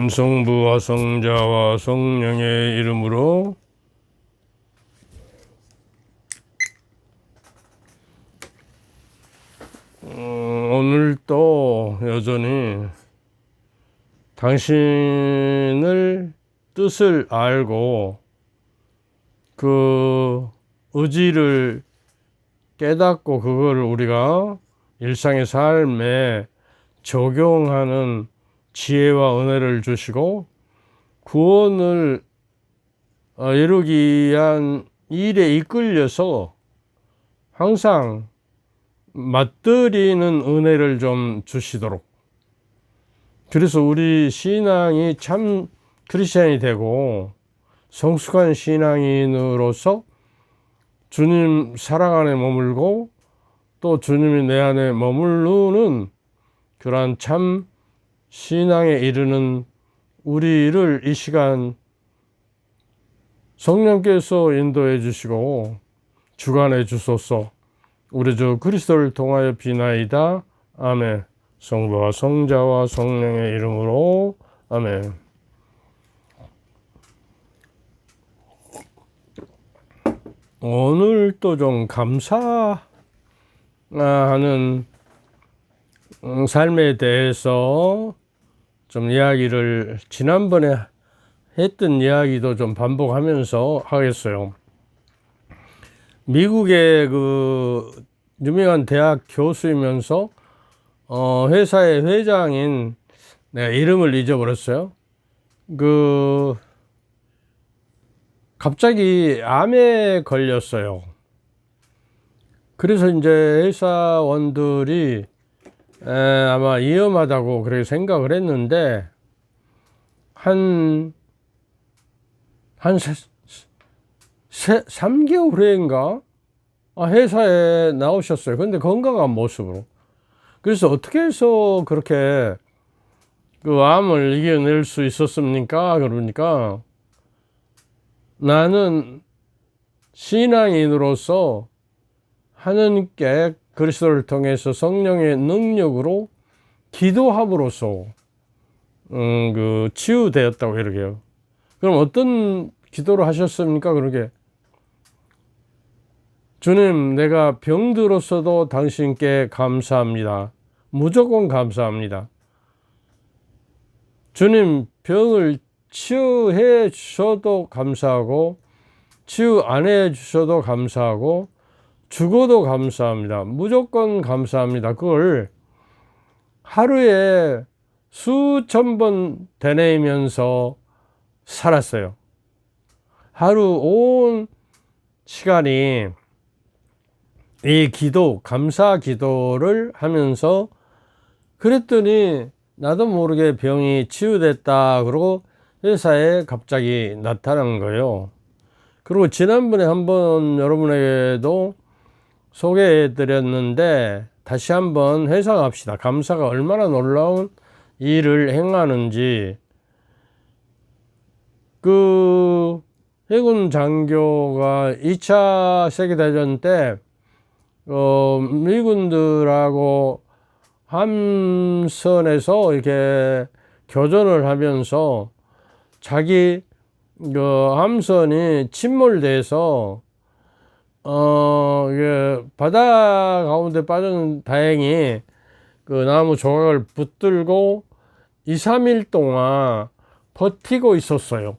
성부와 성자와 성령의 이름으로. 오늘도 여전히 당신을 뜻을 알고 그 의지를 깨닫고 그거를 우리가 일상의 삶에 적용하는 지혜와 은혜를 주시고 구원을 이루기 위한 일에 이끌려서 항상 맞들이는 은혜를 좀 주시도록. 그래서 우리 신앙이 참 크리스찬이 되고 성숙한 신앙인으로서 주님 사랑 안에 머물고 또 주님이 내 안에 머무르는 그러한 참 신앙에 이르는 우리를 이 시간 성령께서 인도해 주시고 주관해 주소서. 우리 주 그리스도를 통하여 비나이다. 아멘. 성부와 성자와 성령의 이름으로. 아멘. 오늘 또 좀 감사하는 삶에 대해서 좀 이야기를 지난번에 했던 이야기도 좀 반복하면서 하겠어요. 미국의 그 유명한 대학 교수이면서 회사의 회장인, 내가 이름을 잊어버렸어요. 갑자기 암에 걸렸어요. 그래서 이제 회사원들이 아마 위험하다고 그렇게 생각을 했는데 한 3개월 후인가 회사에 나오셨어요. 근데 건강한 모습으로. 그래서 어떻게 해서 그렇게 그 암을 이겨낼 수 있었습니까? 그러니까 나는 신앙인으로서 하나님께 그리스도를 통해서 성령의 능력으로 기도함으로써 치유되었다고 이렇게요. 그럼 어떤 기도를 하셨습니까? 그러게, 주님, 내가 병들었어도 당신께 감사합니다. 무조건 감사합니다. 주님, 병을 치유해 주셔도 감사하고 치유 안 해 주셔도 감사하고 죽어도 감사합니다. 무조건 감사합니다. 그걸 하루에 수천 번 되뇌이면서 살았어요. 하루 온 시간이 이 기도, 감사 기도를 하면서 그랬더니 나도 모르게 병이 치유됐다. 그러고 회사에 갑자기 나타난 거예요. 그리고 지난번에 한번 여러분에게도 소개해 드렸는데 다시 한번 회상합시다. 감사가 얼마나 놀라운 일을 행하는지. 그 해군 장교가 2차 세계대전 때 미군들하고 함선에서 이렇게 교전을 하면서 자기 함선이 침몰돼서 이게 바다 가운데 빠졌는, 다행히 그 나무 조각을 붙들고 2, 3일 동안 버티고 있었어요.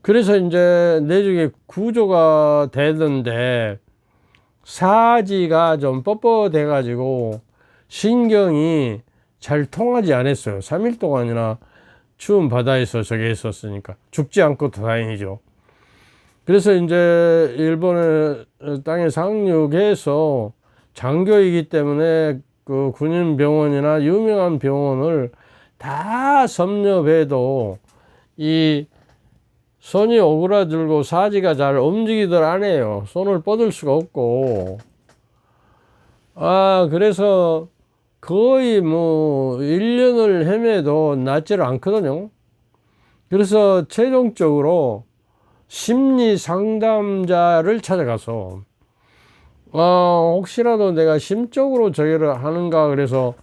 그래서 이제 내중에 구조가 되던데 사지가 좀 뻣뻣해 가지고 신경이 잘 통하지 않았어요. 3일 동안이나 추운 바다에서 저게 있었으니까. 죽지 않고 다행이죠. 그래서 이제 일본의 땅에 상륙해서 장교이기 때문에 그 군인병원이나 유명한 병원을 다 섭렵해도 이 손이 오그라들고 사지가 잘 움직이들 안 해요. 손을 뻗을 수가 없고. 그래서 거의 1년을 헤매도 낫지를 않거든요. 그래서 최종적으로 심리 상담자를 찾아가서 혹시라도 내가 심적으로 저기를 하는가 그래서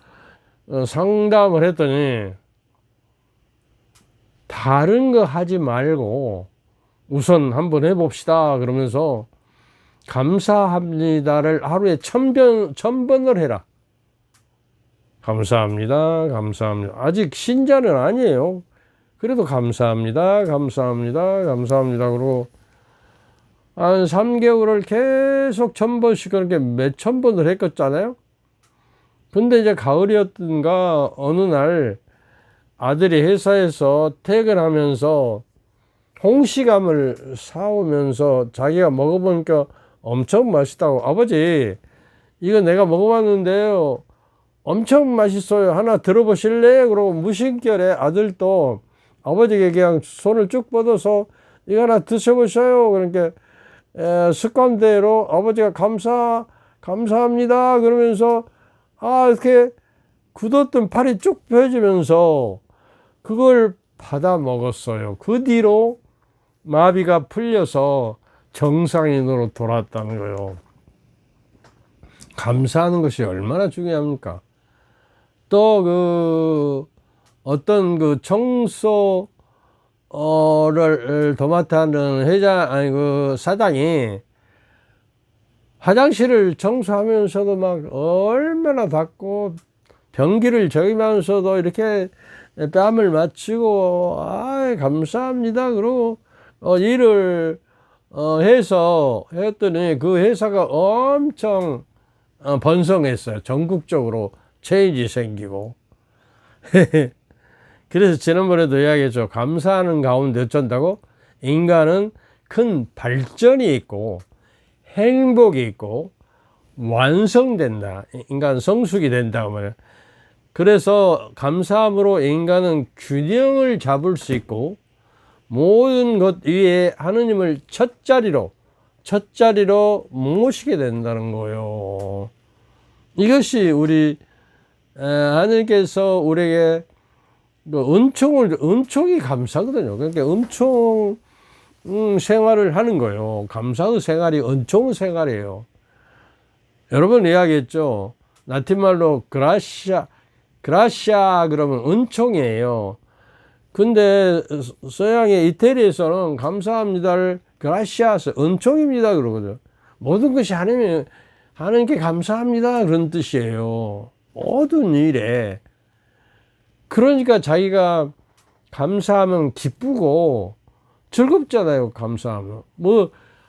상담을 했더니 다른 거 하지 말고 우선 한번 해봅시다 그러면서 감사합니다를 하루에 1000번을 해라. 감사합니다. 감사합니다. 아직 신자는 아니에요. 그래도 감사합니다. 감사합니다. 감사합니다. 그러고 한 3개월을 계속 1000번씩 그렇게 몇천 번을 했었잖아요. 근데 이제 가을이었던가 어느 날 아들이 회사에서 퇴근하면서 홍시감을 사오면서 자기가 먹어보니까 엄청 맛있다고. 아버지, 이거 내가 먹어봤는데요. 엄청 맛있어요. 하나 들어보실래요? 그러고 무심결에 아들도 아버지에게 그냥 손을 쭉 뻗어서 이거 하나 드셔보셔요. 그러니까 습관대로 아버지가 감사합니다. 그러면서 이렇게 굳었던 팔이 쭉 펴지면서 그걸 받아 먹었어요. 그 뒤로 마비가 풀려서 정상인으로 돌아왔다는 거예요. 감사하는 것이 얼마나 중요합니까? 또 어떤 청소를 도맡아하는 사장이 화장실을 청소하면서도 막 얼마나 닦고 변기를 저기면서도 이렇게 뺨을 맞추고 감사합니다. 그러고 일을 해서 했더니 그 회사가 엄청 번성했어요. 전국적으로 체인지 생기고. 그래서 지난번에도 이야기했죠. 감사하는 가운데 어쩐다고? 인간은 큰 발전이 있고 행복이 있고 완성된다. 인간 성숙이 된다고 말해요. 그래서 감사함으로 인간은 균형을 잡을 수 있고 모든 것 위에 하느님을 첫 자리로 모시게 된다는 거예요. 이것이 우리 하나님께서 우리에게 은총이 감사거든요. 그러니까 은총 생활을 하는 거예요. 감사의 생활이 은총 생활이에요. 여러분 이야기했죠. 라틴말로 그라시아 그러면 은총이에요. 근데 서양의 이태리에서는 감사합니다를 그라시아스 은총입니다 그러거든요. 모든 것이 하나님께 감사합니다 그런 뜻이에요. 모든 일에. 그러니까 자기가 감사하면 기쁘고 즐겁잖아요. 감사하면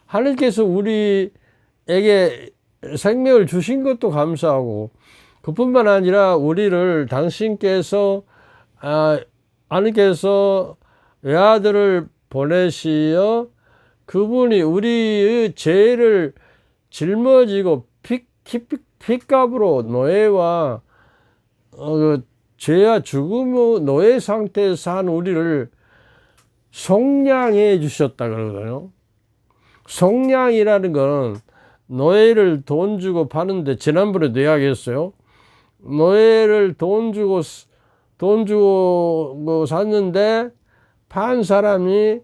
하나님께서 우리에게 생명을 주신 것도 감사하고 그뿐만 아니라 우리를 당신께서 하나님께서 외아들을 보내시어 그분이 우리의 죄를 짊어지고 핏값으로 노예와 죄와 죽음의 노예 상태에서 산 우리를 속량해 주셨다 그러거든요. 속량이라는 건 노예를 돈 주고 파는데 지난번에도 이야기했어요. 노예를 돈 주고 샀는데 판 사람이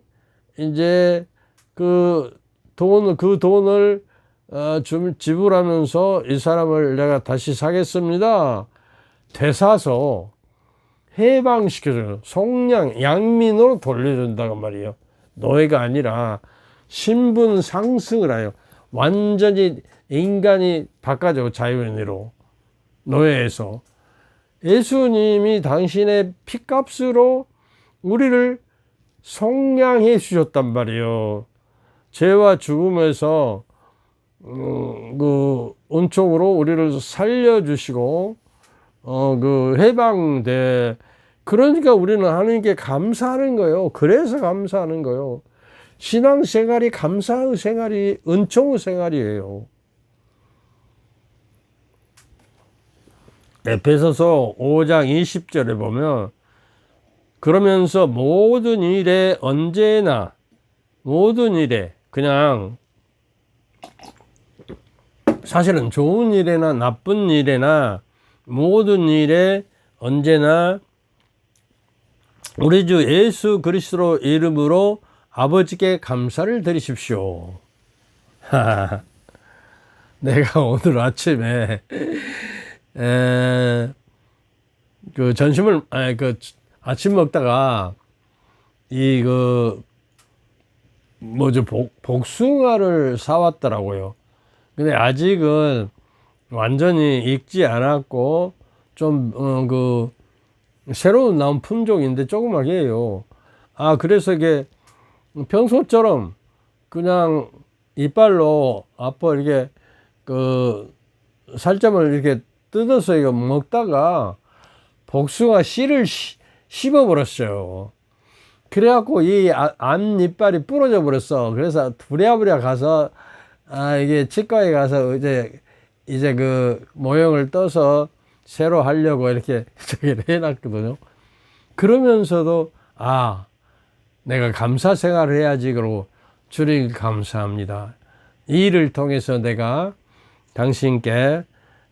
이제 그 돈을 지불하면서 이 사람을 내가 다시 사겠습니다. 되사서 해방시켜줘요. 속량, 양민으로 돌려준다고 말이에요. 노예가 아니라 신분 상승을 해요. 완전히 인간이 바꿔줘. 자유인으로. 노예에서. 예수님이 당신의 피값으로 우리를 속량해 주셨단 말이에요. 죄와 죽음에서 은총으로 우리를 살려주시고 해방돼. 그러니까 우리는 하나님께 감사하는 거예요. 그래서 감사하는 거예요. 신앙생활이 감사의 생활이 은총의 생활이에요. 에베소서 5장 20절에 보면 그러면서 모든 일에 언제나 모든 일에 그냥 사실은 좋은 일에나 나쁜 일에나 모든 일에 언제나 우리 주 예수 그리스도 이름으로 아버지께 감사를 드리십시오. 내가 오늘 아침에 그 점심을 그 아침 먹다가 이 그 뭐죠 복숭아를 사왔더라고요. 근데 아직은 완전히 익지 않았고 좀 그 새로운 나온 품종인데 조그맣게요. 아 그래서 이게 평소처럼 그냥 이빨로 앞으로 이렇게 그 살점을 이렇게 뜯어서 이거 먹다가 복숭아 씨를 씹어 버렸어요. 그래갖고 이 안 이빨이 부러져 버렸어. 그래서 부랴부랴 가서 이게 치과에 가서 이제 그 모형을 떠서 새로 하려고 이렇게 저기를 해놨거든요. 그러면서도 내가 감사 생활을 해야지. 그러고 주님 감사합니다. 이 일을 통해서 내가 당신께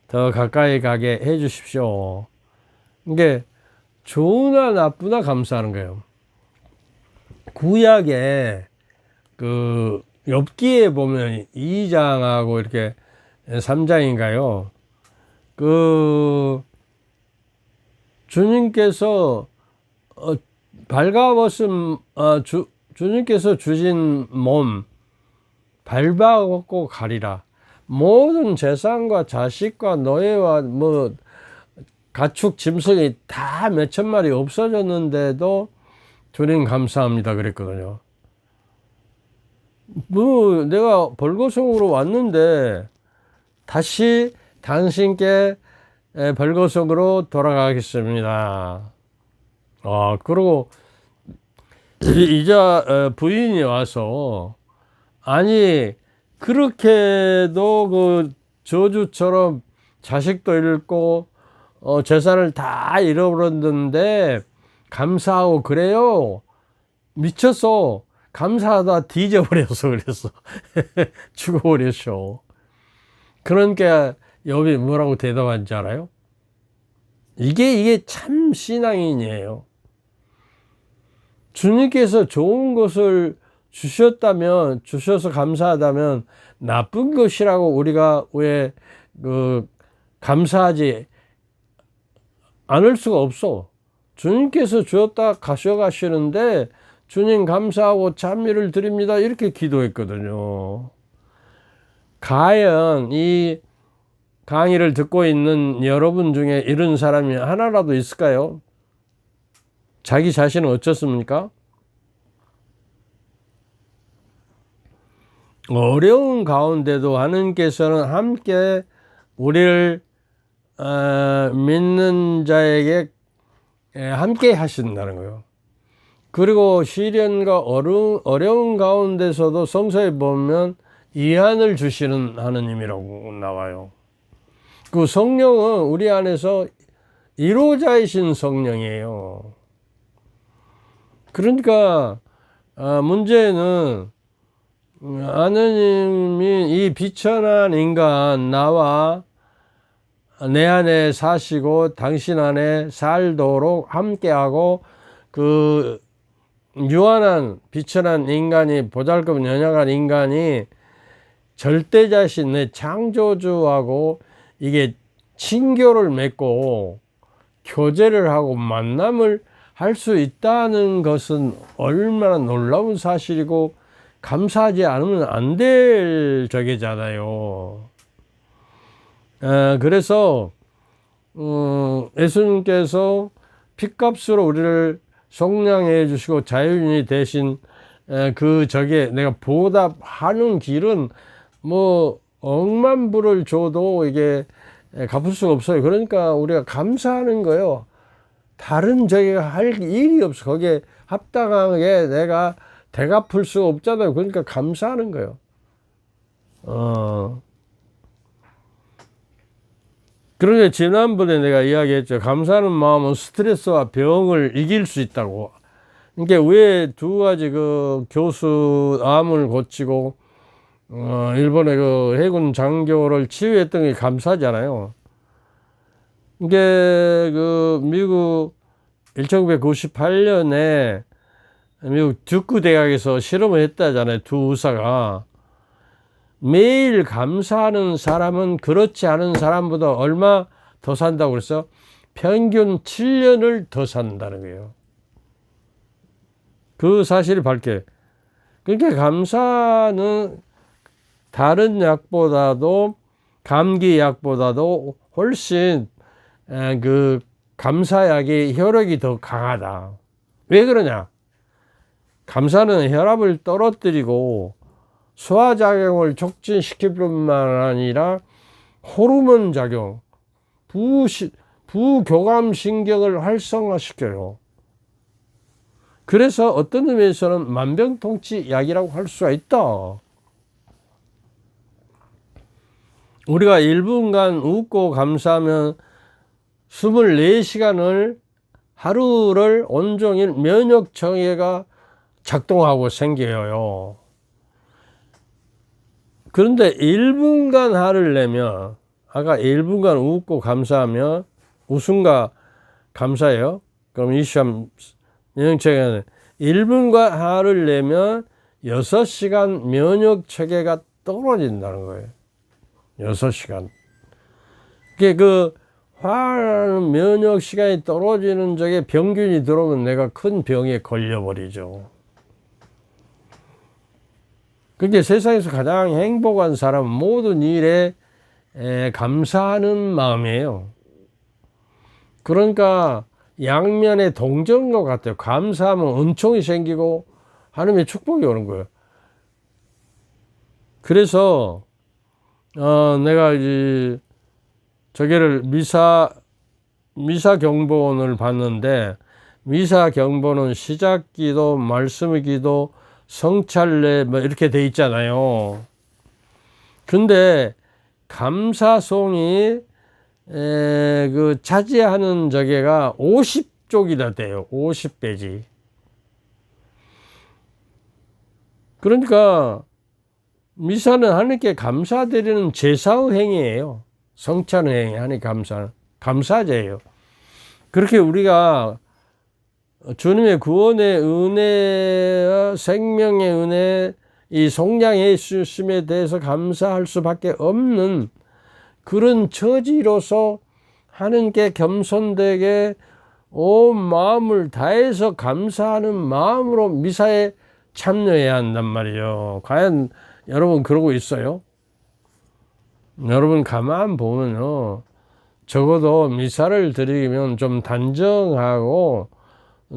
더 가까이 가게 해 주십시오. 이게 좋으나 나쁘나 감사하는 거예요. 구약에 그 욥기에 보면 2장하고 이렇게 3장인가요? 그 주님께서 발가벗은 주님께서 주신 몸 밟아갖고 가리라. 모든 재산과 자식과 노예와 뭐 가축 짐승이 다 몇천 마리 없어졌는데도 주님 감사합니다 그랬거든요. 뭐 내가 벌거성으로 왔는데 다시 당신께 벌거성으로 돌아가겠습니다. 그리고 이제 부인이 와서 아니 그렇게도 그 저주처럼 자식도 잃고 재산을 다 잃어버렸는데 감사하고 그래요? 미쳤어. 감사하다 뒤져버렸어. 그래서 죽어버렸어. 그러니까 욥이 뭐라고 대답한지 알아요? 이게 참 신앙인이에요. 주님께서 좋은 것을 주셔서 감사하다면 나쁜 것이라고 우리가 왜 감사하지 않을 수가 없어. 주님께서 주었다 가셔가시는데 주님 감사하고 찬미를 드립니다 이렇게 기도했거든요. 과연 이 강의를 듣고 있는 여러분 중에 이런 사람이 하나라도 있을까요? 자기 자신은 어떻습니까? 어려운 가운데도 하나님께서는 함께 우리를 믿는 자에게 함께 하신다는 거예요. 그리고 시련과 어려운 가운데서도 성서에 보면 위안을 주시는 하느님이라고 나와요. 그 성령은 우리 안에서 이로자이신 성령이에요. 그러니까 문제는 하느님이 이 비천한 인간 나와 내 안에 사시고 당신 안에 살도록 함께하고 그 유한한 비천한 인간이 보잘것 연약한 인간이 절대자신 내 창조주하고 이게 친교를 맺고 교제를 하고 만남을 할 수 있다는 것은 얼마나 놀라운 사실이고 감사하지 않으면 안 될 저게잖아요. 그래서 예수님께서 핏값으로 우리를 속량해 주시고 자유인이 되신 내가 보답하는 길은 뭐 억만 불을 줘도 이게 갚을 수가 없어요. 그러니까 우리가 감사하는 거예요. 다른 저기가 할 일이 없어. 거기에 합당하게 내가 대갚을 수가 없잖아요. 그러니까 감사하는 거예요. 그런데 지난번에 내가 이야기했죠. 감사하는 마음은 스트레스와 병을 이길 수 있다고. 그러니까 왜 두 가지 그 교수 암을 고치고 일본의 그 해군 장교를 치유했던 게 감사하잖아요. 이게 그 미국 1998년에 미국 듀크 대학에서 실험을 했다잖아요. 두 의사가. 매일 감사하는 사람은 그렇지 않은 사람보다 얼마 더 산다고 그랬어? 평균 7년을 더 산다는 거예요. 그 사실을 밝게. 그러니까 감사는 다른 약보다도, 감기 약보다도 훨씬 그 감사약의 효력이 더 강하다. 왜 그러냐? 감사는 혈압을 떨어뜨리고 소화작용을 촉진시킬 뿐만 아니라 호르몬 작용, 부교감신경을 활성화시켜요. 그래서 어떤 의미에서는 만병통치 약이라고 할 수가 있다. 우리가 1분간 웃고 감사하면 24시간을 하루를 온종일 면역청해가 작동하고 생겨요. 그런데 1분간 화를 내면, 아까 1분간 웃고 감사하면 웃음과 감사예요. 그럼 이 시간 면역체계는 1분간 화를 내면 6시간 면역체계가 떨어진다는 거예요. 6시간. 그 화나는 면역 시간이 떨어지는 적에 병균이 들어오면 내가 큰 병에 걸려버리죠. 그게 세상에서 가장 행복한 사람은 모든 일에 감사하는 마음이에요. 그러니까 양면의 동전과 같아요. 감사하면 은총이 생기고 하나님의 축복이 오는 거예요. 그래서 내가 이제 저게를 미사 경본을 봤는데, 미사 경본은 시작 기도, 말씀 기도, 성찰례 뭐 이렇게 돼 있잖아요. 근데 감사송이 그 차지하는 저게가 50쪽이나 돼요. 50페이지. 그러니까 미사는 하나님께 감사드리는 제사의 행위예요. 성찬의 행위, 하나님 감사제예요. 그렇게 우리가 주님의 구원의 은혜와 생명의 은혜, 이 속량해 주심에 대해서 감사할 수밖에 없는 그런 처지로서 하나님께 겸손되게 온 마음을 다해서 감사하는 마음으로 미사에 참여해야 한단 말이에요. 과연 여러분 그러고 있어요? 여러분 가만 보면요, 적어도 미사를 드리면 좀 단정하고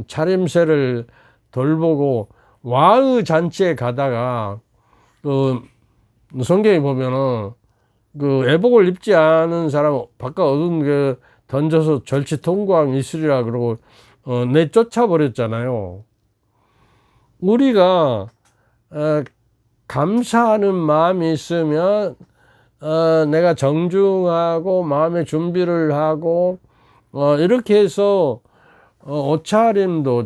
차림새를 돌보고, 와의 잔치에 가다가 그 성경에 보면은 그 애복을 입지 않은 사람 바깥 얻은 그 던져서 절치통광 있으리라 그러고 내쫓아 버렸잖아요. 우리가 감사하는 마음이 있으면 내가 정중하고 마음의 준비를 하고 이렇게 해서 옷차림도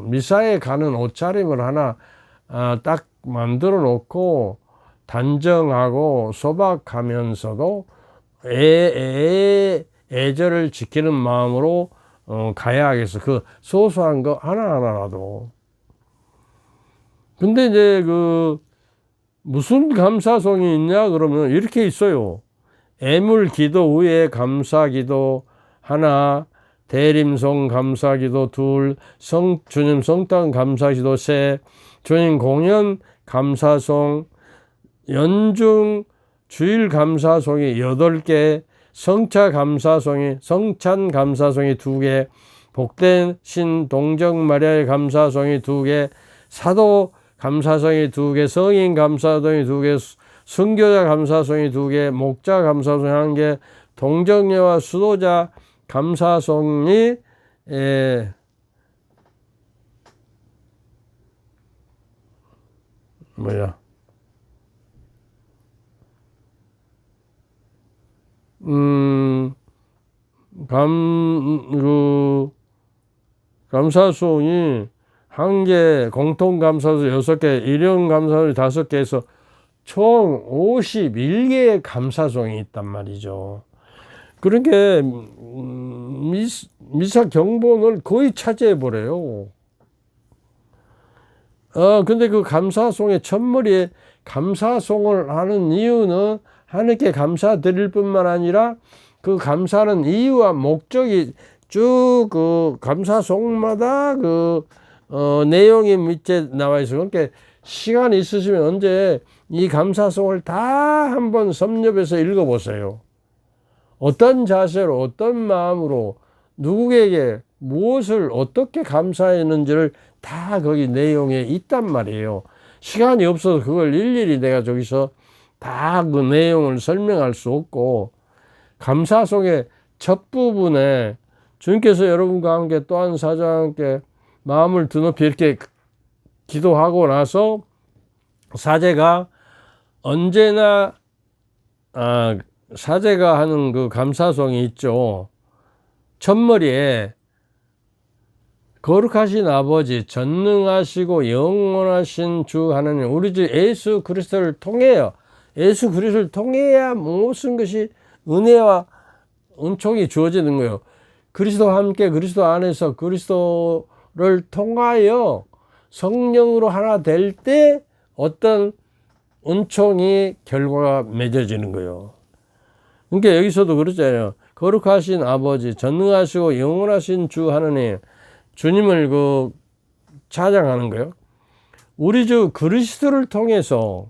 미사에 가는 옷차림을 하나 딱 만들어 놓고 단정하고 소박하면서도 애절을 지키는 마음으로 가야 하겠어. 그 소소한 거 하나하나라도. 근데 이제 그 무슨 감사송이 있냐 그러면 이렇게 있어요. 애물 기도 후에 감사 기도 하나, 대림송 감사 기도 둘, 주님 성탄 감사 기도 셋, 주님 공연 감사송, 연중 주일 감사송이 8개, 성찬 감사송이 2개, 복된 신 동정 마리아의 감사송이 2개, 사도 감사송이 2개, 성인 감사송이 2개, 순교자 감사송이 2개, 목자 감사송이 1개, 동정녀와 수도자 감사송이 감사송이 1개, 공통 감사송 6개, 일용 감사송 5개 해서 총 51개의 감사송이 있단 말이죠. 그러니까 미사 경본을 거의 차지해 버려요. 근데 그 감사송의 첫머리에 감사송을 하는 이유는 하나님께 감사드릴 뿐만 아니라 그 감사하는 이유와 목적이 쭉 그 감사송마다 내용이 밑에 나와 있어요. 그러니까 시간이 있으시면 언제 이 감사송을 다 한번 섭렵해서 읽어보세요. 어떤 자세로, 어떤 마음으로, 누구에게 무엇을 어떻게 감사했는지를 다 거기 내용에 있단 말이에요. 시간이 없어서 그걸 일일이 내가 저기서 다 그 내용을 설명할 수 없고, 감사송의 첫 부분에 주님께서 여러분과 함께 또 한 사자와 함께 마음을 드높이 이렇게 기도하고 나서 사제가 언제나 사제가 하는 그 감사송이 있죠. 첫머리에 거룩하신 아버지, 전능하시고 영원하신 주 하나님, 우리 주 예수 그리스도를 통해요. 예수 그리스도를 통해야 모든 것이 은혜와 은총이 주어지는 거예요. 그리스도와 함께 그리스도 안에서 그리스도를 통하여 성령으로 하나 될 때 어떤 은총이 결과가 맺어지는 거예요. 그러니까 여기서도 그러잖아요. 거룩하신 아버지, 전능하시고 영원하신 주 하나님, 주님을 찬양하는 거예요. 우리 주 그리스도를 통해서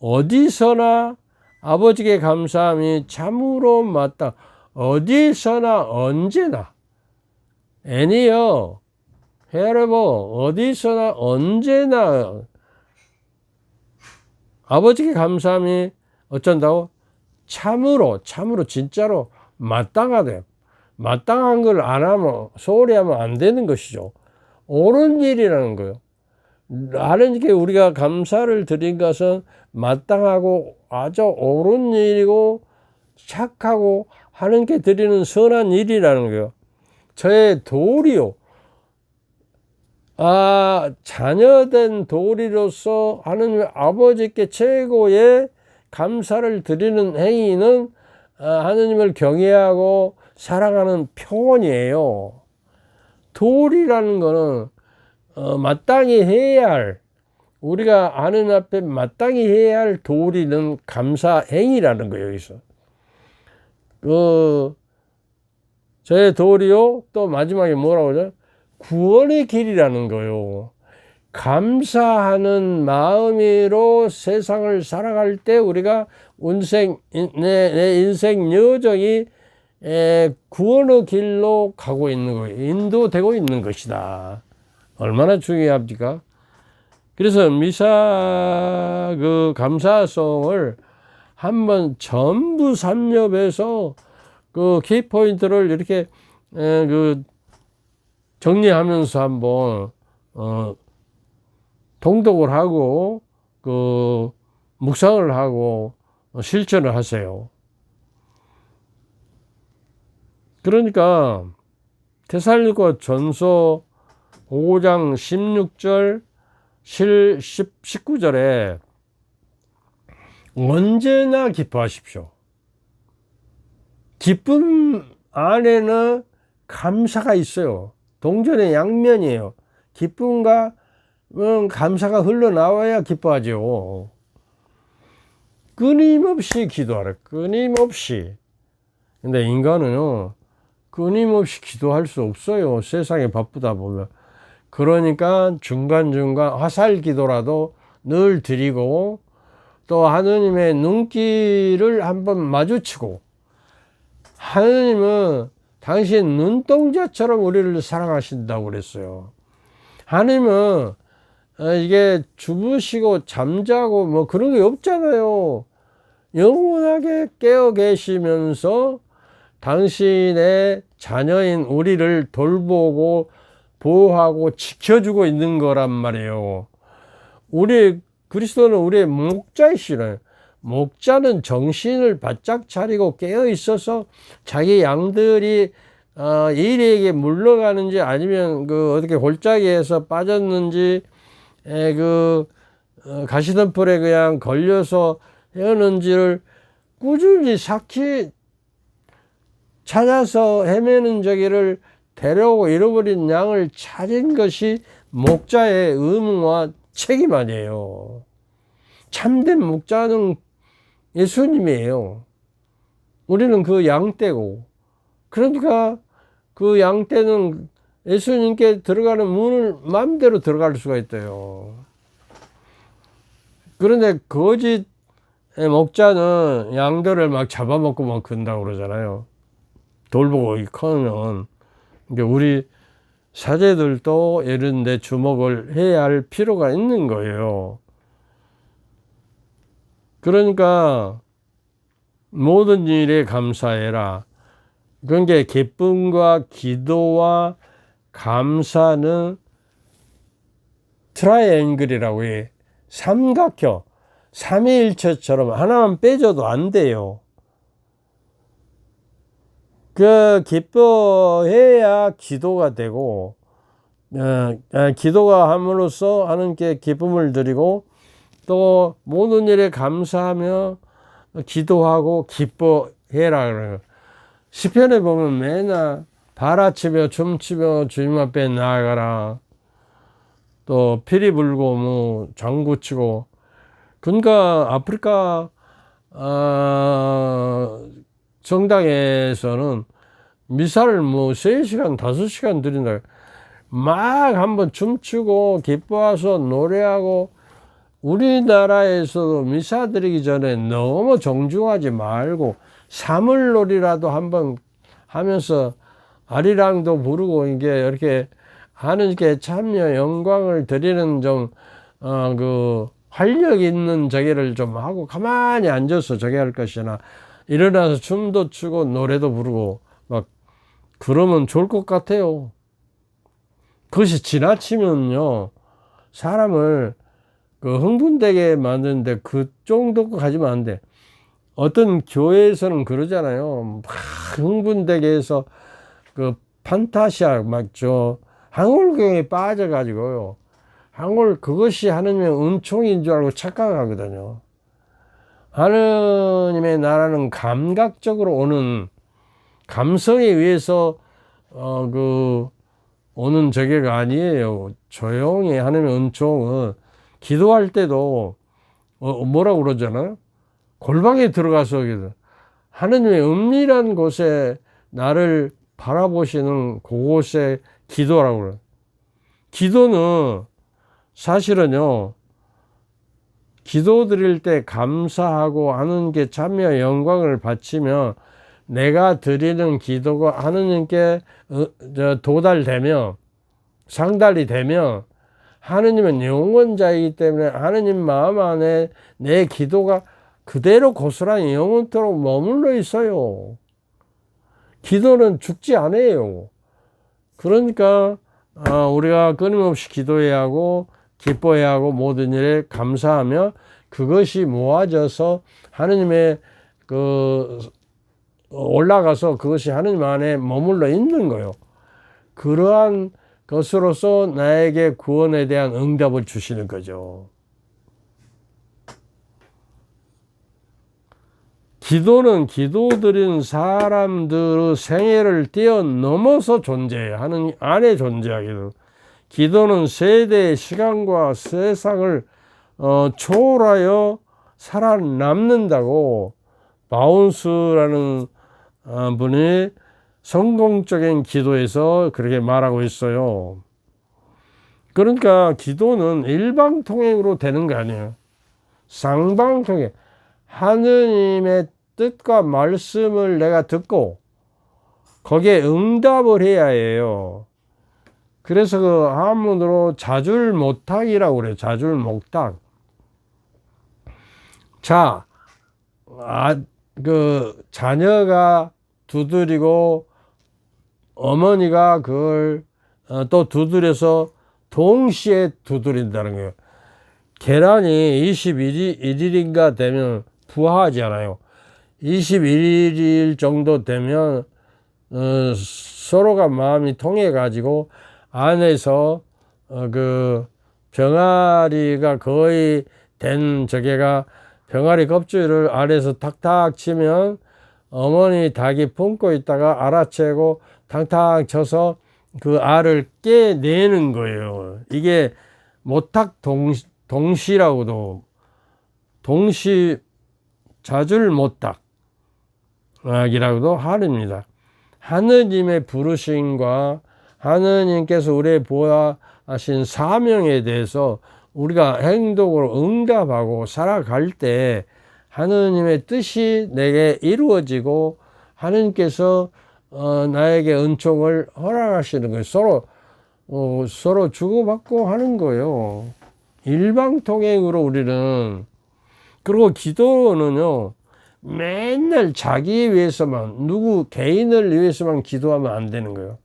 어디서나 아버지께 감사함이 참으로 맞다. 어디서나 언제나 애니요 헤레버 어디서나 언제나 아버지께 감사함이 어쩐다고? 참으로 진짜로 마땅하대. 마땅한 걸 안 하면 소홀히 하면 안 되는 것이죠. 옳은 일이라는 거예요. 하나님께 우리가 감사를 드린 것은 마땅하고 아주 옳은 일이고 착하고 하나님께 드리는 선한 일이라는 거예요. 저의 도리요. 자녀된 도리로서 하나님 아버지께 최고의 감사를 드리는 행위는 하나님을 경외하고 사랑하는 표현이에요. 도리라는 거는 마땅히 해야 할, 우리가 하나님 앞에 마땅히 해야 할 도리는 감사 행위라는 거예요. 여기서 저의 도리요. 또 마지막에 뭐라고 그러죠? 구원의 길이라는 거요. 감사하는 마음으로 세상을 살아갈 때 우리가 내 인생 여정이 구원의 길로 가고 있는 거예요. 인도되고 있는 것이다. 얼마나 중요합니까? 그래서 미사 감사송을 한번 전부 섭렵해서 키포인트를 이렇게 정리하면서 한번 통독을 하고 묵상을 하고 실천을 하세요. 그러니까 데살로니가 전서 5장 16절 19절에 언제나 기뻐하십시오. 기쁨 안에는 감사가 있어요. 동전의 양면이에요. 기쁨과 감사가 흘러나와야 기뻐하죠. 끊임없이 기도하라. 끊임없이. 근데 인간은요, 끊임없이 기도할 수 없어요. 세상에 바쁘다 보면. 그러니까 중간중간 화살 기도라도 늘 드리고, 또 하느님의 눈길을 한번 마주치고, 하느님은 당신 눈동자처럼 우리를 사랑하신다고 그랬어요. 하느님은 이게 주무시고 잠자고 뭐 그런 게 없잖아요. 영원하게 깨어 계시면서 당신의 자녀인 우리를 돌보고 보호하고 지켜주고 있는 거란 말이에요. 그리스도는 우리의 목자이시래요. 목자는 정신을 바짝 차리고 깨어 있어서 자기 양들이 이리에게 물러가는지 아니면 어떻게 골짜기에서 빠졌는지 가시덤불에 그냥 걸려서 헤어는지를 꾸준히 찾아서 헤매는 저기를 데려오고 잃어버린 양을 찾은 것이 목자의 의무와 책임 아니에요. 참된 목자는 예수님이에요. 우리는 그 양떼고, 그러니까 그 양떼는 예수님께 들어가는 문을 마음대로 들어갈 수가 있대요. 그런데 거짓 목자는 양들을 막 잡아먹고 막 근다고 그러잖아요. 돌보고 커면. 그러니까 우리 사제들도 이런데 주목을 해야 할 필요가 있는 거예요. 그러니까 모든 일에 감사해라. 그러니까 기쁨과 기도와 감사는 트라이앵글이라고 해. 삼각형, 삼위일체처럼 하나만 빼줘도 안 돼요. 그 기뻐해야 기도가 되고, 기도가 함으로써 하나님께 기쁨을 드리고, 또 모든 일에 감사하며 기도하고 기뻐해라 그래요. 시편에 보면 맨날 발아치며 춤추며 주님 앞에 나아가라. 또 피리 불고 뭐 장구치고. 그러니까 아프리카 정당에서는 미사를 뭐 3시간 5시간 드린다. 막 한번 춤추고 기뻐해서 노래하고. 우리나라에서도 미사 드리기 전에 너무 정중하지 말고 사물놀이라도 한번 하면서 아리랑도 부르고 이게 이렇게 하느님께 참여 영광을 드리는 좀 그 활력 있는 저기를 좀 하고 가만히 앉아서 저기 할 것이나 일어나서 춤도 추고 노래도 부르고 막 그러면 좋을 것 같아요. 그것이 지나치면요 사람을 그 흥분되게 만드는데 그 정도 가지면 안 돼. 어떤 교회에서는 그러잖아요. 막 흥분되게 해서 그 판타시아 막 저 항월경에 빠져가지고요. 그것이 하느님의 은총인 줄 알고 착각하거든요. 하느님의 나라는 감각적으로 오는 감성에 의해서 그 오는 저게가 아니에요. 조용히 하느님의 은총은 기도할 때도 뭐라고 그러잖아요. 골방에 들어가서 하느님의 은밀한 곳에 나를 바라보시는 그곳에 기도라고 그래요. 기도는 사실은요, 기도 드릴 때 감사하고 하느님께 참여 영광을 바치며 내가 드리는 기도가 하느님께 도달되며 상달이 되면 하느님은 영원자이기 때문에 하느님 마음 안에 내 기도가 그대로 고스란히 영원토록 머물러 있어요. 기도는 죽지 않아요. 그러니까 우리가 끊임없이 기도해야 하고 기뻐해야 하고 모든 일에 감사하며 그것이 모아져서 하느님의 올라가서 그것이 하느님 안에 머물러 있는 거예요. 그러한 것으로서 나에게 구원에 대한 응답을 주시는 거죠. 기도는 기도드리는 사람들의 생애를 뛰어넘어서 존재해요. 하느님 안에 존재하기도. 기도는 세대의 시간과 세상을 초월하여 살아남는다고 바운스라는 분이 성공적인 기도에서 그렇게 말하고 있어요. 그러니까 기도는 일방통행으로 되는 거 아니에요. 쌍방통행. 하느님의 뜻과 말씀을 내가 듣고 거기에 응답을 해야 해요. 그래서 그 한문으로 자줄못탁이라고 그래요. 자줄못탁. 자, 그 자녀가 두드리고 어머니가 그걸 또 두드려서 동시에 두드린다는 거예요. 계란이 21일인가 되면 부화하지 않아요. 21일 정도 되면 서로가 마음이 통해 가지고 안에서 그 병아리가 거의 된 저게가 병아리 껍질을 아래에서 탁탁 치면 어머니 닭이 품고 있다가 알아채고 탕탕 쳐서 그 알을 깨내는 거예요. 이게 모탁 동시라고도 동시 자줄 못닥이라고도 하랍니다. 하느님의 부르심과 하느님께서 우리의 보아하신 사명에 대해서 우리가 행동으로 응답하고 살아갈 때 하느님의 뜻이 내게 이루어지고 하느님께서 나에게 은총을 허락하시는 거예요. 서로 주고받고 하는 거예요. 일방통행으로 우리는. 그리고 기도는요, 맨날 자기 위해서만, 누구 개인을 위해서만 기도하면 안 되는 거예요.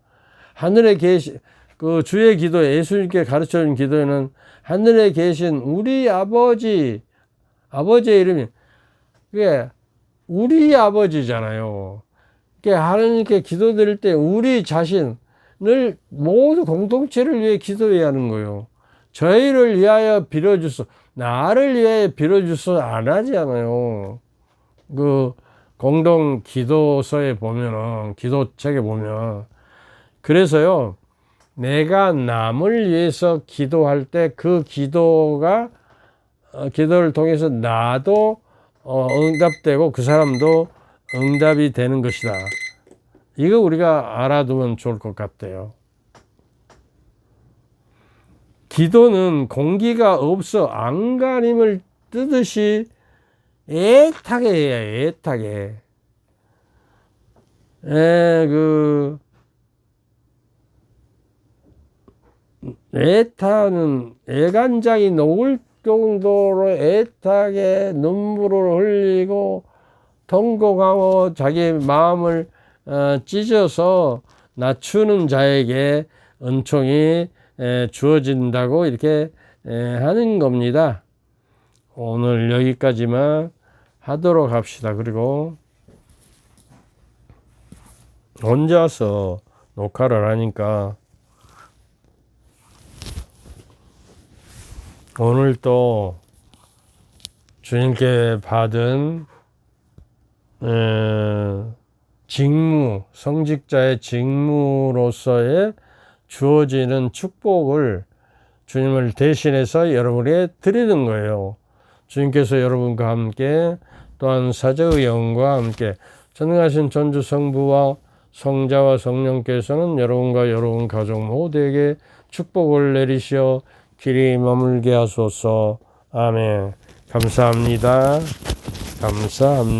하늘에 계신 그 주의 기도, 예수님께 가르쳐 준 기도에는 하늘에 계신 우리 아버지의 이름이 그게 우리 아버지잖아요. 그게 하나님께 기도드릴 때 우리 자신을 모두 공동체를 위해 기도해야 하는 거예요. 저희를 위하여 빌어주소, 나를 위하여 빌어주소 안 하잖아요. 그 공동 기도서에 보면은, 기도책에 보면, 그래서요, 내가 남을 위해서 기도할 때 그 기도를 통해서 나도 응답되고 그 사람도 응답이 되는 것이다. 이거 우리가 알아두면 좋을 것 같아요. 기도는 공기가 없어 안간힘을 뜨듯이 애타게 해야 해, 애타게. 애타는 애간장이 녹을 정도로 애타게 눈물을 흘리고 통곡하고 자기 마음을 찢어서 낮추는 자에게 은총이 주어진다고 이렇게 하는 겁니다. 오늘 여기까지만 하도록 합시다. 그리고 혼자서 녹화를 하니까 오늘 또 주님께 받은 직무, 성직자의 직무로서의 주어지는 축복을 주님을 대신해서 여러분에게 드리는 거예요. 주님께서 여러분과 함께 또한 사제의 영과 함께 전능하신 전주 성부와 성자와 성령께서는 여러분과 여러분 가족 모두에게 축복을 내리시어 길이 머물게 하소서. 아멘. 감사합니다. 감사합니다.